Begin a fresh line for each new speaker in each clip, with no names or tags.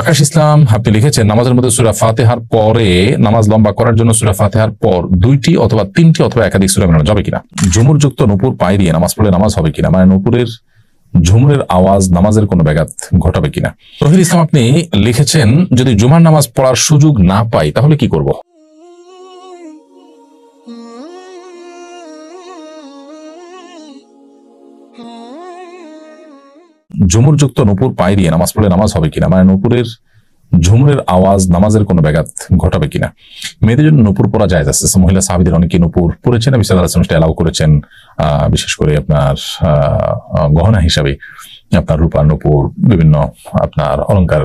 আকাশ ইসলাম আপনি লিখেছেন নামাজের মধ্যে সূরা ফাতিহার পরে নামাজ লম্বা করার জন্য সূরা ফাতিহার পর দুইটি অথবা তিনটি অথবা একাধিক সূরা মেলানো যাবে কিনা, ঝুমুর যুক্ত নূপুর পায়ে দিয়ে নামাজ পড়লে নামাজ হবে কিনা, মানে নূপুরের ঝুমুরের আওয়াজ নামাজের কোনো ব্যাঘাত ঘটাবে কিনা। রহিল ইসলাম আপনি লিখেছেন যদি জুমার নামাজ পড়ার সুযোগ না পাই তাহলে কি করব। ঝুমুর যুক্ত নূপুর পায়ে দিয়ে নামাজ পড়লে নামাজ হবে কিনা, মানে নূপুরের ঝুমুরের আওয়াজ নামাজের কোনো ব্যাঘাত ঘটাবে কিনা। মেয়েদের জন্য নূপুর পরা জায়েজ আছে, মহিলা সাহাবীদের অনেকে নূপুর পরেছেন, নবী সাল্লাল্লাহু আলাইহি ওয়াসাল্লাম সেটা এলাও করেছেন। বিশেষ করে আপনার গহনা হিসাবে আপনার রূপার নূপুর, বিভিন্ন আপনার অলংকার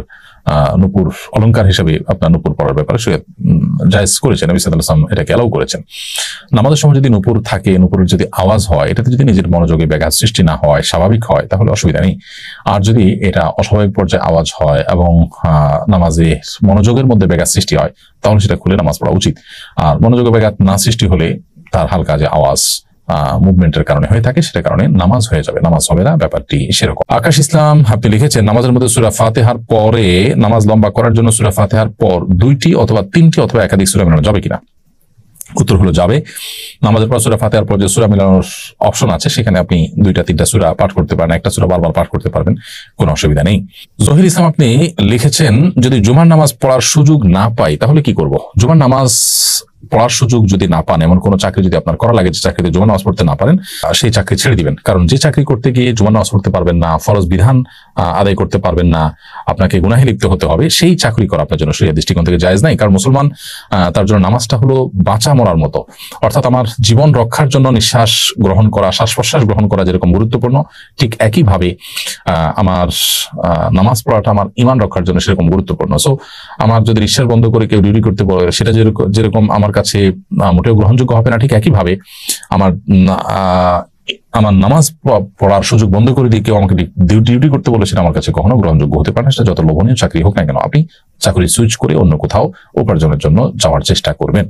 নূপুর অলংকার হিসাবে আপনার নূপুর পরার ব্যাপারে সে জায়েজ করেছেন, নবী সাল্লাল্লাহু আলাইহি ওয়াসাল্লাম এটাকে এলাও করেছেন। নামাজের সময় যদি নূপুর থাকে, নূপুরের যদি আওয়াজ হয়, এটাতে যদি নিজের মনোযোগে ব্যাঘাত সৃষ্টি না হয়, স্বাভাবিক হয়, তাহলে অসুবিধা নেই। আর যদি এটা অস্বাভাবিক পর্যায়ে আওয়াজ হয় এবং নামাজে মনোযোগের মধ্যে ব্যাঘাত সৃষ্টি হয়, তাহলে সেটা খুলে নামাজ পড়া উচিত। আর মনোযোগে ব্যাঘাত না সৃষ্টি হলে তার হালকা যে আওয়াজ মুভমেন্টের কারণে হয়ে থাকে, সেটার কারণে নামাজ হয়ে যাবে, নামাজ হবে না, ব্যাপারটি সেরকম। আকাশ ইসলাম আপনি লিখেছেন নামাজের মধ্যে সূরা ফাতিহার পরে নামাজ লম্বা করার জন্য সূরা ফাতিহার পর দুইটি অথবা তিনটি অথবা একাধিক সূরা মেলানো যাবে কিনা। উত্তর হলো যাবে। নামাজের পর সূরা ফাতিহার পর যে সূরা মেলানোর অপশন আছে, সেখানে আপনি দুইটা তিনটা সূরা পাঠ করতে পারেন, একটা সূরা বারবার পাঠ করতে পারবেন, কোনো অসুবিধা নেই। জহির ইসলাম আপনি লিখেছেন যদি জুমার নামাজ পড়ার সুযোগ না পাই তাহলে কি করব। জুমার নামাজ পড়ার সুযোগ যদি না পান, এমন কোন চাকরি যদি আপনার করা লাগে যে চাকরিতে জুমার নামাজ পড়তে না পারেন, সেই চাকরি ছেড়ে দিবেন। কারণ যে চাকরি করতে গিয়ে জুমার নামাজ পড়তে পারবেন না, ফরজ বিধান আদায় করতে পারবেন না, আপনাকে গুনাহে লিপ্ত হতে হবে, সেই চাকরি করা আপনার জন্য শরীয়তের দৃষ্টিকোণ থেকে জায়েজ নাই। কারণ মুসলমান তার জন্য নামাজটা হলো বাঁচা মরার মতো, অর্থাৎ আমার জীবন রক্ষার জন্য নিঃশ্বাস গ্রহণ করা, শ্বাস প্রশ্বাস গ্রহণ করা যেরকম গুরুত্বপূর্ণ, ঠিক একইভাবে আমার নামাজ পড়াটা আমার ঈমান রক্ষার জন্য সেরকম গুরুত্বপূর্ণ। সো আমার যদি নিঃশ্বাস বন্ধ করে কেউ ডিউটি করতে বলে, সেটা যেরকম আমার কাছে মোটেও গ্রহণযোগ্য হবে না, ঠিক একইভাবে আমার নামাজ পড়ার সুযোগ বন্ধ করে দিয়ে কেউ আমাকে ডিউটি করতে বলে, সেটা আমার কাছে কখনো গ্রহণযোগ্য হতে পারে না। সেটা যত লোভনীয় চাকরি হোক না কেন, আপনি চাকরি সুইচ করে অন্য কোথাও উপার্জনের জন্য যাওয়ার চেষ্টা করবেন।